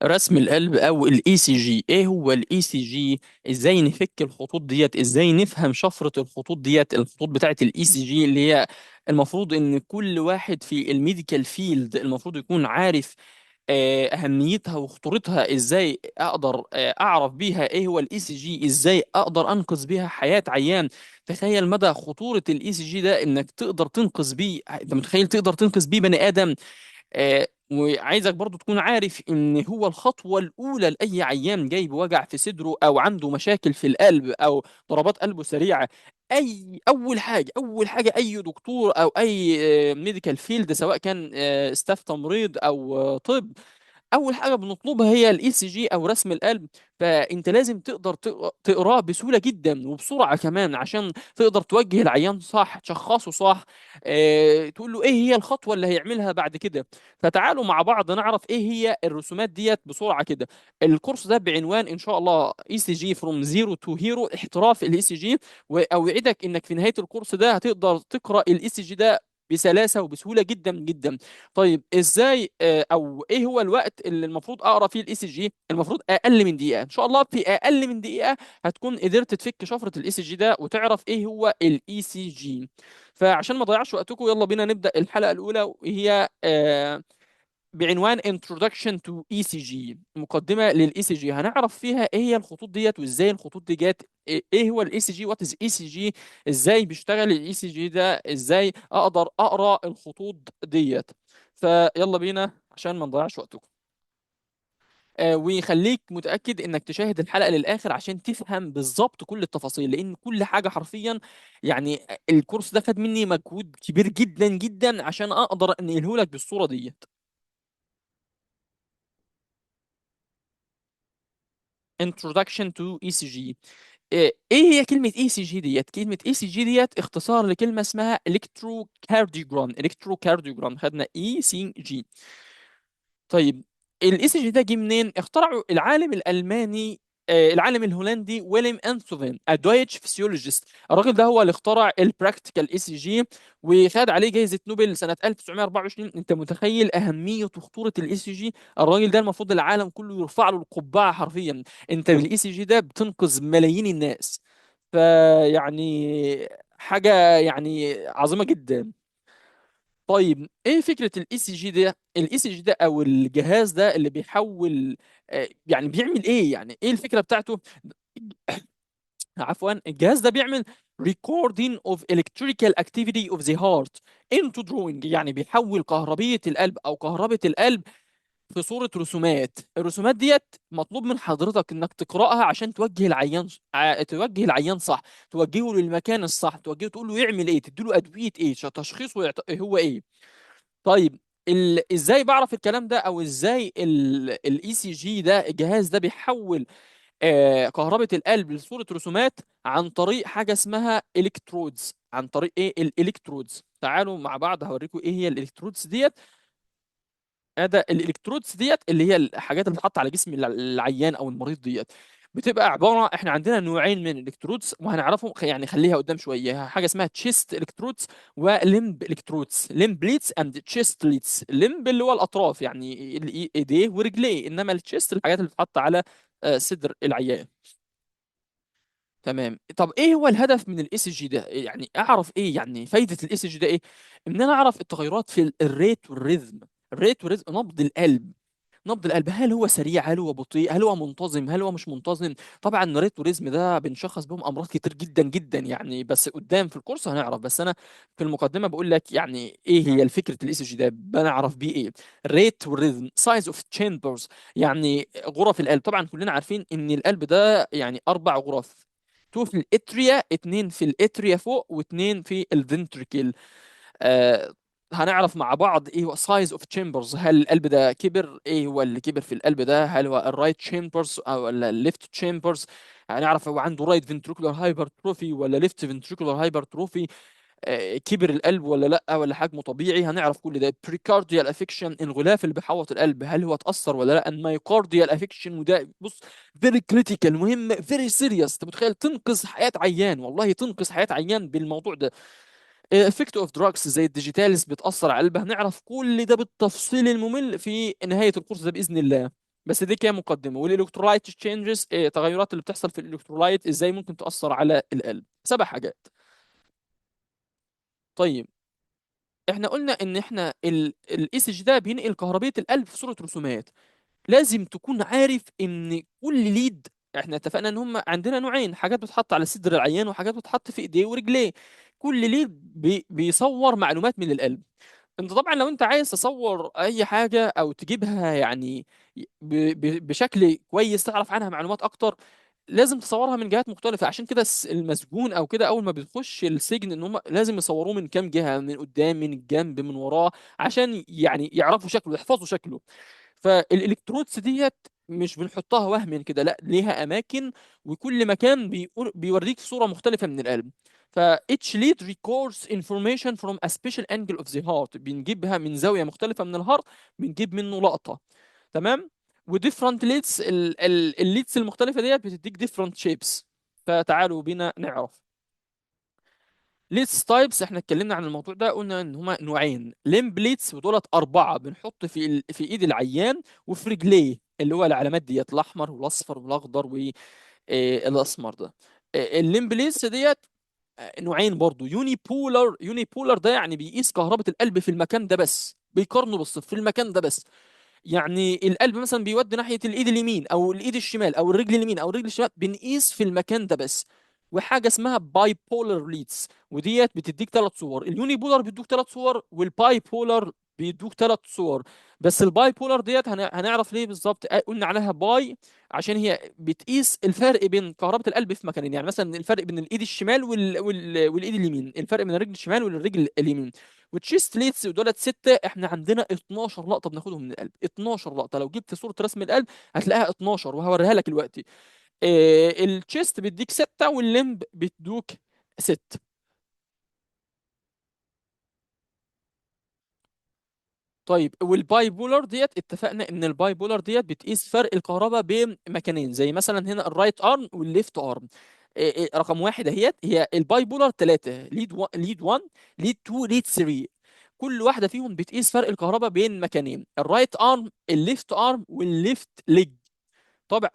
رسم القلب او الاي سي جي. ايه هو الاي سي جي؟ ازاي نفك الخطوط ديت؟ ازاي نفهم شفرة الخطوط ديت؟ الخطوط بتاعت الاي سي جي اللي هي المفروض ان كل واحد في الميديكال فيلد المفروض يكون عارف اهميتها وخطورتها. ازاي اقدر اعرف بيها ايه هو الاي سي جي؟ ازاي اقدر انقذ بيها حياة عيان؟ تخيل مدى خطورة الاي سي جي ده، انك تقدر تنقذ بيه. انت متخيل تقدر تنقذ بيه بني ادم؟ وعايزك برضو تكون عارف ان هو الخطوة الاولى لاي عيان جاي بوجع في صدره او عنده مشاكل في القلب او ضربات قلبه سريعة. اول حاجة اي دكتور او اي ميديكال فيلد، سواء كان ستاف تمريض او طب، اول حاجه بنطلبها هي الاي سي جي او رسم القلب. فانت لازم تقدر تقراه بسهوله جدا وبسرعه كمان، عشان تقدر توجه العيان صح، تشخصه صح، تقول له ايه هي الخطوه اللي هيعملها بعد كده. فتعالوا مع بعض نعرف ايه هي الرسومات ديت بسرعه كده. الكورس ده بعنوان ان شاء الله اي سي جي فروم زيرو تو هيرو، احتراف الاي سي جي. واوعدك انك في نهايه الكورس ده هتقدر تقرا الاي سي جي ده بسلاسه وبسهوله جدا جدا. طيب ازاي او ايه هو الوقت اللي المفروض اقرا فيه الاي سي جي؟ المفروض اقل من دقيقه. ان شاء الله في اقل من دقيقه هتكون قدرت تفك شفره الاي سي جي ده وتعرف ايه هو الاي سي جي. فعشان ما اضيعش وقتكم يلا بينا نبدا الحلقه الاولى، وهي بعنوان Introduction to ECG، مقدمة للاي سي جي. هنعرف فيها ايه هي الخطوط ديت وازاي الخطوط دي جت، إيه هو الاي سي جي، وات از اي سي جي، ازاي بيشتغل الاي سي جي ده، ازاي اقدر اقرا الخطوط ديت. فيلا بينا عشان ما نضيعش وقتكم. ويخليك متأكد انك تشاهد الحلقة للآخر عشان تفهم بالظبط كل التفاصيل، لان كل حاجة حرفيا يعني الكورس ده خد مني مجهود كبير جدا جدا عشان اقدر انقله لك بالصورة ديت. Introduction to ECG. ايه هي كلمة اي سي جي ديت؟ كلمة اي سي جي ديت اختصار لكلمة اسمها الكتروكارديوجرام. الكتروكارديوجرام خدنا اي سي جي. طيب الاي سي جي ده جه منين؟ اخترعه العالم الالماني، العالم الهولندي ويليام انثوفين، الدويتش فيسيولوجيست. الراجل ده هو اللي اخترع البراكتيكال اي سي جي، وخد عليه جائزة نوبل سنة 1924. انت متخيل أهمية وخطورة الاي سي جي؟ الراجل ده المفروض العالم كله يرفع له القبعة حرفيا. انت بالاي سي جي ده بتنقذ ملايين الناس. فيعني حاجة يعني عظيمة جدا. طيب ايه فكرة الاي سي جي ده؟ الاي سي جي ده او الجهاز ده اللي بيحول، يعني بيعمل ايه؟ يعني ايه الفكرة بتاعته؟ عفوا، الجهاز ده بيعمل recording of electrical activity of the heart into drawing، يعني بيحول كهربية القلب او كهربة القلب في صورة رسومات. الرسومات ديت مطلوب من حضرتك انك تقرأها عشان توجه العيان، توجه العيان صح، توجهه للمكان الصح، توجهه تقول له يعمل ايه، تديله أدوية ايه، تشخيصه هو ايه. طيب ازاي بعرف الكلام ده؟ او ازاي الاي سي جي ده الجهاز ده بيحول كهربة القلب لصورة رسومات؟ عن طريق حاجة اسمها الكترودز. عن طريق ايه؟ الالكترودز. تعالوا مع بعض هوريكم ايه هي الالكترودز ديت. ده الالكترودز ديت اللي هي الحاجات اللي بتتحط على جسم العيان او المريض ديت. بتبقى عباره، احنا عندنا نوعين من الالكترودز وهنعرفهم، يعني خليها قدام شويه. حاجه اسمها تشيست الكترودز وليمب الكترودز. ليمب ليدز اند تشيست ليدز. الليمب اللي هو الاطراف، يعني ايديه ورجليه، انما التشيست الحاجات اللي بتتحط على صدر العيان. تمام. طب ايه هو الهدف من الاي سي جي ده؟ يعني اعرف ايه يعني فايده الاي سي جي ده ايه؟ ان انا اعرف التغيرات في الريت والريزم. الريت والريزم، نبض القلب. نبض القلب هل هو سريع، هل هو بطيء، هل هو منتظم، هل هو مش منتظم. طبعا الريت والريزم ده بنشخص بهم امراض كتير جدا جدا يعني، بس قدام في الكورس هنعرف. بس انا في المقدمه بقول لك يعني ايه هي الفكره الاي سي جي ده، بنعرف بيه ايه. الريت والريزم، سايز اوف تشامبرز، يعني غرف القلب. طبعا كلنا عارفين ان القلب ده يعني اربع غرف: تو في الاتريا، اتنين في الاتريا فوق، واتنين في الفنتريكل. آه هنعرف مع بعض ايه هو سايز اوف تشامبرز. هل القلب ده كبر؟ ايه هو اللي كبر في القلب ده؟ هل هو الرايت تشامبرز او الليفت تشامبرز؟ هنعرف هو عنده رايت فنتريكولار هايبرتروفي ولا ليفت فنتريكولار هايبرتروفي. كبر القلب ولا لا، ولا حجمه طبيعي. هنعرف كل ده. بريكارديال افكشن، الغلاف اللي بيحوط القلب هل هو اتاثر ولا لا. المايوكارديال افكشن، وده بص فيري كريتيكال، مهم، فيري سيريس. انت متخيل تنقذ حياه عيان؟ والله تنقذ حياه عيان بالموضوع ده. افكت اوف دراجز زي الديجيتالز بتاثر على القلب. هنعرف كل ده بالتفصيل الممل في نهايه الكورس ده باذن الله. بس دي كده مقدمه. والالكترولايت تشينجز، التغيرات اللي بتحصل في الالكترولايت ازاي ممكن تاثر على القلب. 7 حاجات. طيب احنا قلنا ان احنا الاي سي جي ده بينقل كهربيه القلب في صوره رسومات. لازم تكون عارف ان كل ليد، احنا اتفقنا ان هم عندنا نوعين، حاجات بتتحط على صدر العيان وحاجات بتتحط في ايديه ورجليه. كل ليد بيصور معلومات من القلب. انت طبعا لو انت عايز تصور اي حاجه او تجيبها يعني بشكل كويس تعرف عنها معلومات اكتر، لازم تصورها من جهات مختلفه. عشان كده المسجون او كده اول ما بيخش السجن ان هم لازم يصوروه من كام جهه، من قدام من الجنب من وراه، عشان يعني يعرفوا شكله يحفظوا شكله. فالالكترودز ديت مش بنحطها وهم كده، لا ليها اماكن، وكل مكان بيوريك صورة مختلفة من القلب. ف each lead records information from a special angle of the heart، بنجيبها من زاوية مختلفة من الهارت، بنجيب منه لقطة. تمام. وديفرنت ليدز، الليدز المختلفة ديت بتديك different shapes. فتعالوا بينا نعرف ليتس تايبس. احنا اتكلمنا عن الموضوع ده، قلنا ان هما نوعين ليمب ليتس، ودولت 4 بنحط في ايد العيان وفي رجليه، اللي هو العلامات ديت الاحمر والاصفر والاخضر والاسمر ده. الليمب ليتس ديت نوعين برضو. يوني بولر، يوني بولر ده يعني بيقيس كهربة القلب في المكان ده بس، بيقارنه بالصفر في المكان ده بس. يعني القلب مثلا بيودي ناحية الإيد اليمين أو الإيد الشمال أو الرجل اليمين أو الرجل الشمال، بنقيس في المكان ده بس. وحاجة اسمها باي بولر ليدز، وديت بتديك 3 صور. اليوني بولر بيدوك 3 صور، والباي بولر بيدوك 3 صور. بس الباي بولر ديت هنعرف ليه بالظبط قلنا عليها باي، عشان هي بتقيس الفرق بين كهربة القلب في مكانين. يعني مثلا الفرق بين الإيد الشمال والإيد اليمين، الفرق بين الرجل الشمال والرجل اليمين. وتشيست ليتس ودولت 6. احنا عندنا 12 لقطة بناخدهم من القلب. 12 لقطة، لو جبت صورة رسم القلب هتلاقيها 12 وهوريها لك دلوقتي. التشيست بيديك 6 والليمب بيدوك 6. طيب والباي بولر ديت اتفقنا ان الباي بولر ديت بتقيس فرق الكهرباء بين مكانين، زي مثلا هنا الرايت ارم والليفت ارم. رقم واحد اهيت هي الباي بولر 3، ليد 1 ليد 1 ليد 2 ليد 3. كل واحده فيهم بتقيس فرق الكهرباء بين مكانين، الرايت ارم الليفت ارم والليفت ليج.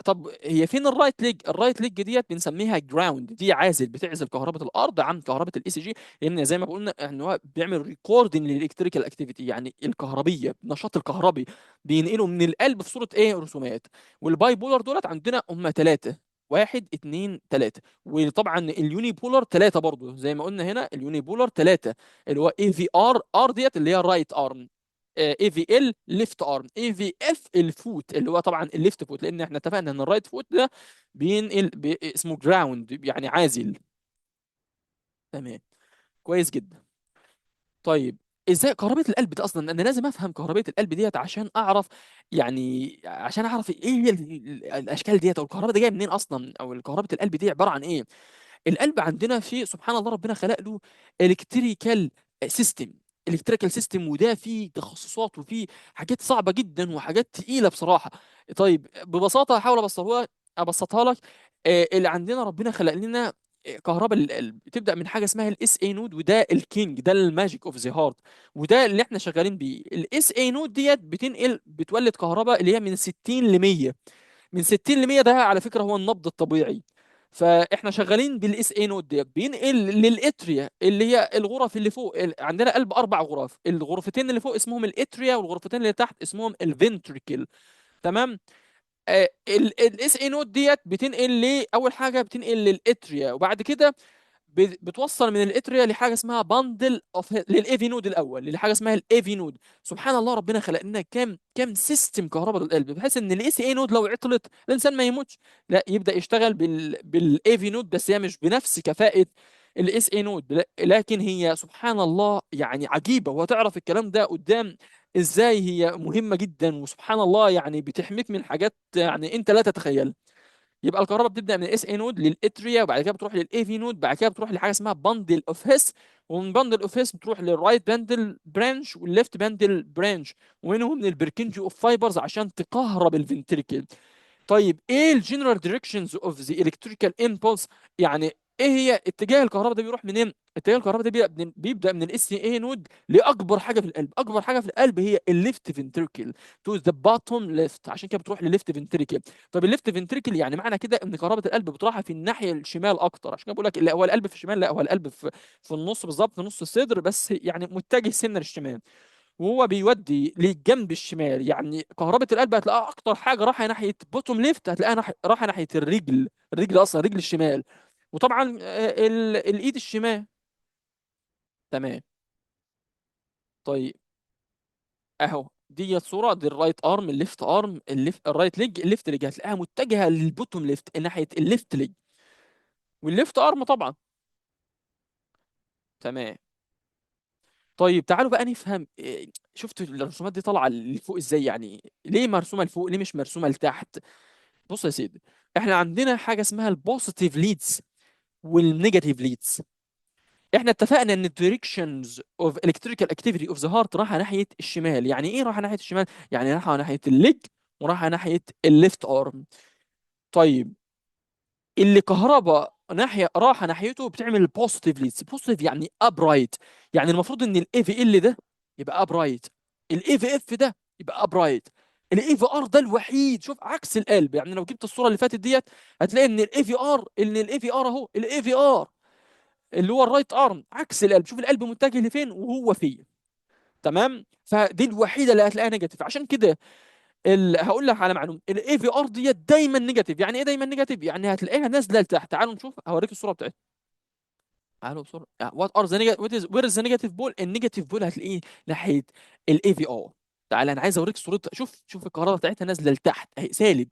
طب هي فين الرايت ليج؟ الرايت ليج ديت بنسميها جراوند، دي عازل، بتعزل كهرباء الارض عن كهرباء الاي سي جي. لان زي ما قلنا ان هو بيعمل ريكوردنج للالكتريكال اكتيفيتي، يعني الكهربيه النشاط الكهربي بينقله من القلب في صوره ايه؟ رسومات. والباي بولر دولت عندنا هم 3، 1 2 3. وطبعا اليوني بولر 3 برضه، زي ما قلنا هنا اليوني بولر 3، اللي هو اي في ار، ار ديت اللي هي الرايت ارم، اي في ال ليفت ارم، اي في اف الفوت اللي هو طبعا الليفت فوت، لان احنا اتفقنا ان الرايت فوت ده بينقل اسمه جراوند يعني عازل. تمام. كويس جدا. طيب ازاي كهربية القلب ده اصلا؟ انا لازم افهم كهربية القلب ديت عشان اعرف، يعني عشان اعرف ايه هي الاشكال ديت، او الكهرباء دي جايه منين اصلا، او كهرباء القلب دي عباره عن ايه. القلب عندنا فيه سبحان الله ربنا خلق له الكتريكال سيستم، الكتريكال سيستم، وده فيه تخصصات وفيه حاجات صعبة جدا وحاجات تقيلة بصراحة. طيب ببساطة هحاول ابسطها لك. اللي عندنا ربنا خلق لنا كهرباء للقلب تبدأ من حاجة اسمها الاس اي نود، وده الكينج، ده الماجيك اوف ذا هارت، وده اللي احنا شغالين بيه. الاس اي نود ديت بتولد كهرباء اللي هي من 60 ل 100. من 60 ل 100 ده على فكره هو النبض الطبيعي. فاحنا شغالين بالاس اي نود ده، بينقل للاتريا اللي هي الغرف اللي فوق. عندنا قلب 4 غرف، الغرفتين اللي فوق اسمهم الاتريا، والغرفتين اللي تحت اسمهم الفنتريكل. تمام. الاس اي نود ديت بتنقل اول حاجه بتنقل للاتريا، وبعد كده بتوصل من الاتريا لحاجه اسمها باندل اوف للايفي نود الاول، لحاجه اسمها الايفي نود. سبحان الله ربنا خلق لنا كام سيستم كهرباء للقلب، بحيث ان الاي سي اي نود لو عطلت الانسان ما يموتش، لا يبدا يشتغل بالايفي نود، بس هي مش بنفس كفاءه الاس اي نود. لكن هي سبحان الله يعني عجيبه، وهتعرف الكلام ده قدام ازاي هي مهمه جدا. وسبحان الله يعني بتحميك من حاجات يعني انت لا تتخيلها. يبقى الكهرباء بتبدا من الاس اي نود للاتريا، وبعد كده بتروح للاي في نود، بعد كده بتروح لحاجه اسمها باندل اوف هيس، ومن باندل اوف هيس بتروح للرايت باندل برانش والليفت باندل برانش، ومنهم من البركنجي اوف فايبرز عشان تكهرب الفنتريكل. طيب ايه الجنرال دايركشنز اوف ذا الكتريكال امبولس؟ يعني ايه هي اتجاه الكهرباء ده؟ بيروح منين؟ اتجاه الكهرباء ده بيبدا من الاس اي نود لاكبر حاجه في القلب. اكبر حاجه في القلب هي الليفت فنتريكل، تو ذا باتوم ليفت، عشان كده بتروح لليفت فنتريكل. طب الليفت فنتريكل يعني معنى كده ان كهرباء القلب بتروح في الناحيه الشمال اكتر. عشان كده بقول لك لا هو القلب في الشمال، لا هو القلب في النص بالظبط، في نص الصدر، بس يعني متجه سنه للشمال، وهو بيودي للجنب الشمال. يعني كهرباء القلب هتلاقيها اكتر حاجه رايحه ناحيه بوتوم ليفت، هتلاقيها رايحه ناحيه الرجل. الرجل اصلا رجل الشمال. وطبعا الايد الشمال. تمام. طيب اهو دي صوره، دي الرايت ارم، الليفت ارم، الليفت الرايت ليج، الليفت ليج هتلاقيها متجهه للبوتوم ليفت ناحيه الليفت ليج، والليفت ارم طبعا. تمام. طيب تعالوا بقى نفهم شفتوا الرسومات دي طالعه لفوق ازاي؟ يعني ليه مرسومه لفوق، ليه مش مرسومه لتحت؟ بص يا سيدي، احنا عندنا حاجه اسمها البوزيتيف ليدز والنيجاتيف ليدز. احنا اتفقنا ان الدايركشنز اوف الكتريكال اكتيفيتي اوف ذا هارت رايحه ناحيه الشمال. يعني ايه رايحه ناحيه الشمال؟ يعني رايحه ناحيه الليج ورايحه ناحيه الليفت ارم. طيب اللي كهرباء ناحيه راحه ناحيته بتعمل بوزيتيف ليدز. بوزيتيف يعني ابرايت، يعني المفروض ان الاي في ال ده يبقى ابرايت، الاي في اف ده يبقى ابرايت، الاي في ار ده الوحيد شوف عكس القلب. يعني لو جبت الصوره اللي فاتت ديت هتلاقي ان الاي في ار اهو، الاي في ار اللي هو الرايت ارم عكس القلب. شوف القلب متجه لفين وهو فين. تمام. فدي الوحيده اللي هتلاقيها نيجاتيف. عشان كده هقول لك على معلومه، الاي في ار ديت دايما نيجاتيف. يعني ايه دايما نيجاتيف؟ يعني هتلاقيها نازله لتحت. تعالوا نشوف، هوريك الصوره بتاعتها. تعالوا بسرعه. وات ار ذا نيجاتيف، وير از ذا نيجاتيف بول؟ النيجاتيف بول هتلاقيه ناحيه الاي في ار. تعالى انا عايز اوريك صورتها. شوف الكهرباء بتاعتها نازله لتحت اهي سالب.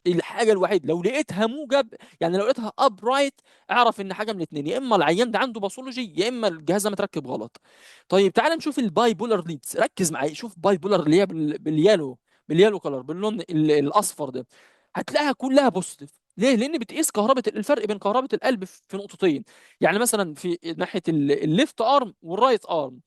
الحاجه الوحيده لو لقيتها موجب، يعني لو لقيتها اب رايت، اعرف ان حاجه من الاثنين، يا اما العيان ده عنده باثولوجي يا اما الجهاز ده متركب غلط. طيب تعال نشوف الباي بولار ليدز. ركز معايا، شوف باي بولار اللي هي باليالو، باليالو كلر، باللون الاصفر ده، هتلاقيها كلها بوزيتيف. ليه؟ لان بتقيس كهرباء الفرق بين كهرباء القلب في نقطتين. يعني مثلا في ناحيه الليفت ارم والرايت ارم،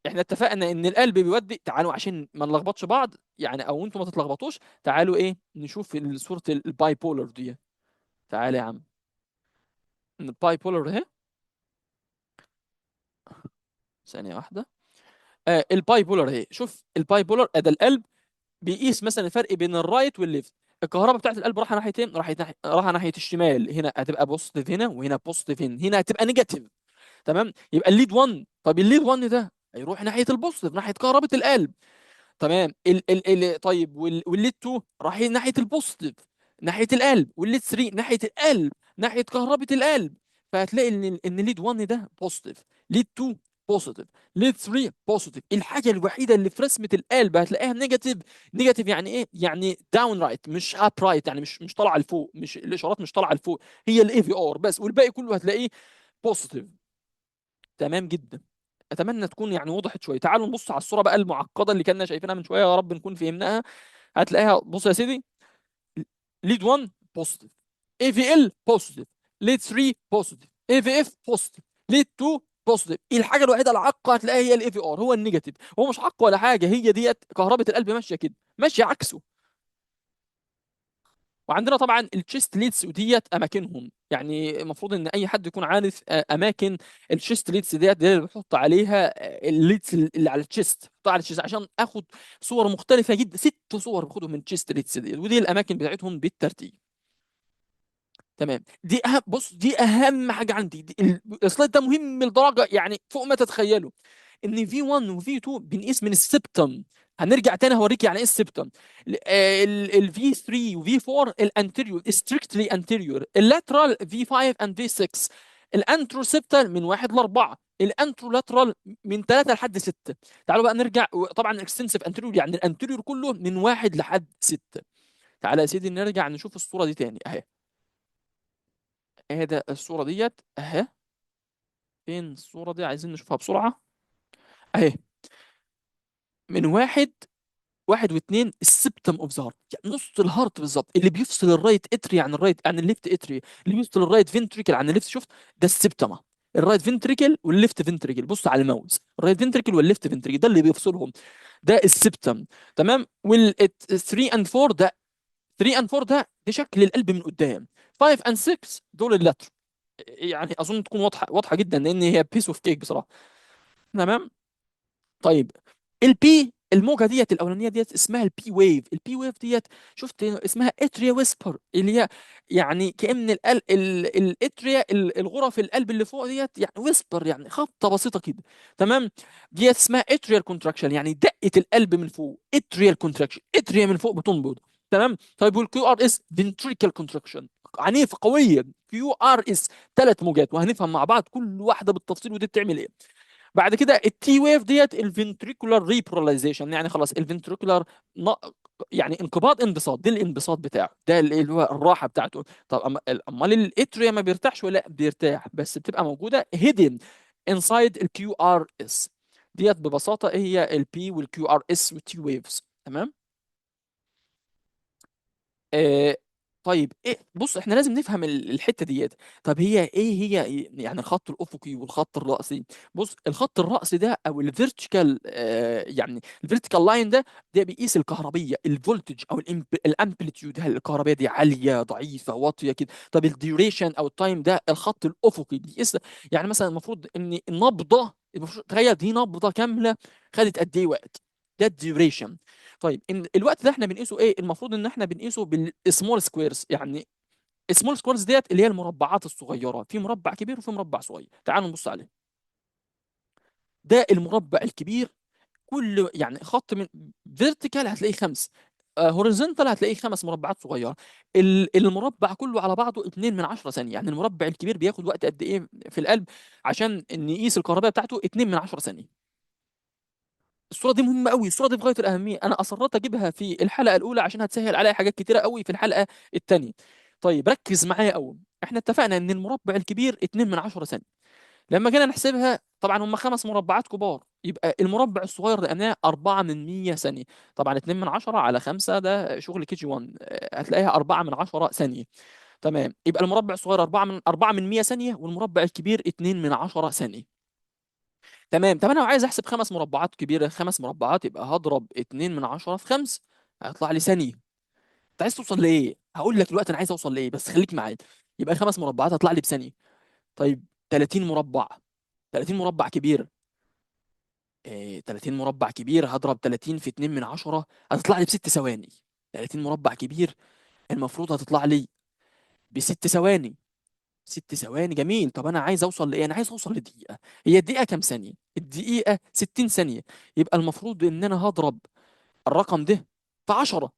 احنا اتفقنا ان القلب بيودي. تعالوا عشان ما نلخبطش بعض يعني، او انتوا ما تتلخبطوش، تعالوا ايه نشوف صورة الباي بولر دي. تعالى يا عم، الباي بولر اهي. ثانية واحدة. الباي بولر اهي. شوف الباي بولر ده القلب بيقيس مثلا الفرق بين الرايت والليفت. الكهرباء بتاعت القلب رايحه ناحيتين، رايحه ناحيه الشمال. هنا هتبقى بوزيتيف هنا، وهنا بوزيتيف هنا، هنا هتبقى نيجاتيف. تمام. يبقى الليد 1، طب الليد 1 ده هيروح ناحيه البوزيتيف، ناحيه كهرباء القلب. تمام. طيب والليد 2 رايحين ناحيه البوزيتيف، ناحيه القلب. والليد 3 ناحيه القلب، ناحيه كهرباء القلب. فهتلاقي ان ليد 1 ده بوزيتيف، ليد 2 بوزيتيف، ليد 3 بوزيتيف. الحاجه الوحيده اللي في رسمه القلب هتلاقيها نيجاتيف. نيجاتيف يعني ايه؟ يعني داون رايت مش اب رايت، يعني مش طالعه لفوق، مش الاشارات مش طالعه لفوق. هي الاي في ار بس، والباقي كله هتلاقيه بوزيتيف. تمام جدا. اتمنى تكون يعني وضحت شويه. تعالوا نبص على الصوره بقى المعقده اللي كنا شايفينها من شويه، يا رب نكون فهمناها. هتلاقيها بص يا سيدي، ليد 1 بوزيتيف، اي في ال بوزيتيف، ليد 3 بوزيتيف، اي في اف بوزيتيف، ليد 2 بوزيتيف. الحاجه الوحيده العاقه هتلاقيها هي الاي في ار، هو النيجاتيف. هو مش عاق ولا حاجه، هي ديت كهرباء القلب ماشيه كده، ماشيه عكسه. وعندنا طبعا التشيست ليدز وديت اماكنهم. يعني المفروض ان اي حد يكون عارف اماكن التشيست ليدز ديت اللي بحط عليها الليدز اللي على التشيست، بحطها على التشيست عشان اخد صور مختلفه جدا. 6 صور باخدهم من التشيست ليدز ديت، ودي الاماكن بتاعتهم بالترتيب. تمام. دي أهم، بص دي اهم حاجه عندي. السلايد ده مهم لدرجه يعني فوق ما تتخيلوا. ان في 1 وفي 2 بنقيس من السبتم. هنرجع تاني هوريك يعني ايه السبتم. الفي 3 وفي 4 الانتيريور ستريكتلي انتيريور، اللاترال في 5 اند في 6، الانتروسبتال من 1 ل 4، الانترولاترال من 3 لحد 6. تعالوا بقى نرجع. طبعا الاكستنسيف انتيريور يعني الانتيريور كله من 1 لحد 6. تعالى يا سيدي نرجع نشوف الصوره دي تاني اهي. اهي ده الصوره ديت اهي. فين الصوره دي؟ عايزين نشوفها بسرعه. اهي من واحد واثنين السبتم اوف ذا هارت، يعني نص الهارت بالظبط، اللي بيفصل الرايت اتري عن الرايت عن الليفت اتري، اللي بيفصل الرايت فنتريكل عن الليفت. شفت ده السبتما، الرايت فنتريكل والليفت فنتريكل. بص على الماوس، الرايت فنتريكل والليفت فنتريكل ده اللي بيفصلهم، ده السبتم. تمام. وال 3 اند 4 ده، 3 اند 4 ده شكل القلب من قدام. 5 اند 6 دول اللاتر. يعني اظن تكون واضحه واضحه جدا، لان هي بيس اوف كيك بصراحه. تمام. طيب البي، الموجه ديت الاولانيه ديت اسمها البي ويف. البي ويف ديت شفت اسمها اتريا ويسبر، اللي هي يعني كأن الاتريا، الغرف القلب اللي فوق ديت يعني ويسبر، يعني خبطه بسيطه كده. تمام. ديت اسمها اتريال كونتراكشن، يعني دقه القلب من فوق، اتريال كونتراكشن، اتريا من فوق بتنبض. تمام. طيب والكيو ار اس فنتريكال كونتراكشن، عنيفه قويه. كيو ار اس ثلاث موجات، وهنفهم مع بعض كل واحده بالتفصيل ودي بتعمل ايه. بعد كده التي ويف ديت الفنتريكولار ريبولاريزيشن، يعني خلاص الفنتريكولار يعني انقباض انبساط، ده الانبساط بتاعه، ده اللي هو الراحه بتاعته. طب امال الاتريا ما بيرتاحش ولا لأ؟ بيرتاح، بس بتبقى موجوده هيدن انسايد الكيو ار اس. ديت ببساطه إيه هي البي والكيو ار اس والتي ويفز. تمام. آه، طيب ايه، بص احنا لازم نفهم الحته ديت. طب هي ايه هي يعني الخط الافقي والخط الرأسي؟ بص الخط الرأسي ده او الفيرتيكال، يعني الفيرتيكال لاين ده، ده بيقيس الكهربيه، الفولتج او الامبليتيود، هل الكهربيه دي عاليه ضعيفه واطيه كده. طب الديوريشن او التايم ده الخط الافقي بيقيس. يعني مثلا المفروض ان النبضه، المفروض تخيل دي نبضه كامله خدت قد ايه وقت، ده الديوريشن. طيب إن الوقت ده احنا بنقيسه ايه؟ المفروض ان احنا بنقيسه بالسمول سكويرز. يعني السمول سكويرز ديت اللي هي المربعات الصغيره، في مربع كبير وفي مربع صغير، تعالوا نبص عليه. ده المربع الكبير، كل يعني خط من فيرتيكال هتلاقيه خمس، هوريزونتال هتلاقيه خمس مربعات صغيره. المربع كله على بعضه 2 من 10 ثانيه. يعني المربع الكبير بياخد وقت قد ايه في القلب عشان نقيس الكهرباء بتاعته؟ 2 من 10 ثانيه. الصوره دي مهمه قوي، الصوره دي في غايه الاهميه، انا اصريت اجيبها في الحلقه الاولى عشان هتسهل عليا حاجات كتيره قوي في الحلقه الثانيه. طيب ركز معايا قوي. احنا اتفقنا ان المربع الكبير 2 من 10 ثانيه. لما جينا نحسبها طبعا هم خمس مربعات كبار، يبقى المربع الصغير لقيناه 4 من 100 ثانيه. طبعا 2 من 10 على 5 ده شغل كي جي 1، هتلاقيها 4 من 10 ثانيه. تمام. يبقى المربع الصغير 4 من 100 ثانيه، والمربع الكبير 2 من 10 ثانيه. تمام. طب انا لو عايز احسب خمس مربعات كبيره، خمس مربعات، يبقى هضرب 2 من 10 في 5، هيطلع لي ثانيه. انت عايز توصل لايه؟ هقول لك دلوقتي انا عايز اوصل لايه، بس خليك معايا. يبقى خمس مربعات هتطلع لي بثانيه. طيب 30 مربع، 30 مربع كبير، 30 مربع كبير هضرب 30 في 2 من 10 هتطلع لي بست ثواني. 30 مربع كبير المفروض هتطلع لي بست ثواني. ست ثواني، جميل. طب انا عايز اوصل لايه؟ انا عايز اوصل لدقيقه. هي الدقيقه كام ثانيه؟ الدقيقه 60 ثانيه. يبقى المفروض ان انا هضرب الرقم ده في 10.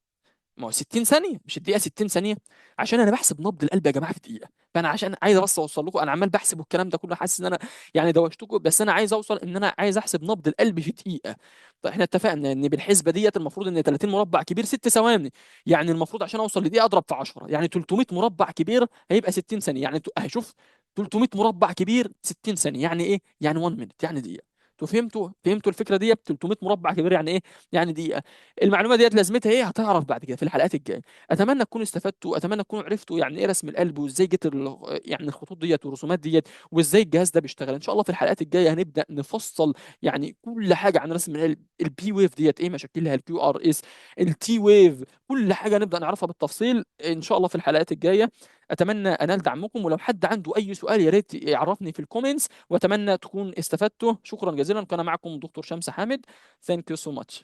ما هو 60 ثانيه مش الدقيقه 60 ثانيه، عشان انا بحسب نبض القلب يا جماعه في دقيقه. فانا عشان عايز بس اوصل لكم، انا عمال بحسب الكلام ده كله، حاسس ان انا يعني دوشتكم، بس انا عايز اوصل ان انا عايز احسب نبض القلب في دقيقه. طيب احنا اتفقنا ان بالحسبه ديت المفروض ان 30 مربع كبير 6 ثواني. يعني المفروض عشان اوصل لدقيقه اضرب في 10، يعني 300 مربع كبير هيبقى 60 ثانيه. يعني هشوف 300 مربع كبير 60 ثانيه يعني ايه؟ يعني 1 مينت، يعني دقيقه. انتوا فهمتوا الفكره ديت؟ 300 مربع كبير يعني ايه؟ يعني دقيقه. المعلومه ديت لازمتها ايه؟ هتعرف بعد كده في الحلقات الجايه. اتمنى تكونوا استفدتوا، اتمنى تكونوا عرفتوا يعني ايه رسم القلب، وازاي جت يعني الخطوط ديت والرسومات ديت، وازاي الجهاز ده بيشتغل. ان شاء الله في الحلقات الجايه هنبدا نفصل يعني كل حاجه عن رسم القلب، البي ويف ديت ايه مشاكلها، الكيو ار اس، التي ويف، كل حاجه نبدا نعرفها بالتفصيل ان شاء الله في الحلقات الجايه. اتمنى انال دعمكم، ولو حد عنده اي سؤال يا ريت يعرفني في الكومنتس، واتمنى تكون استفدتوا. شكرا جزيلا، كان معكم دكتور شمس حامد. Thank you so much.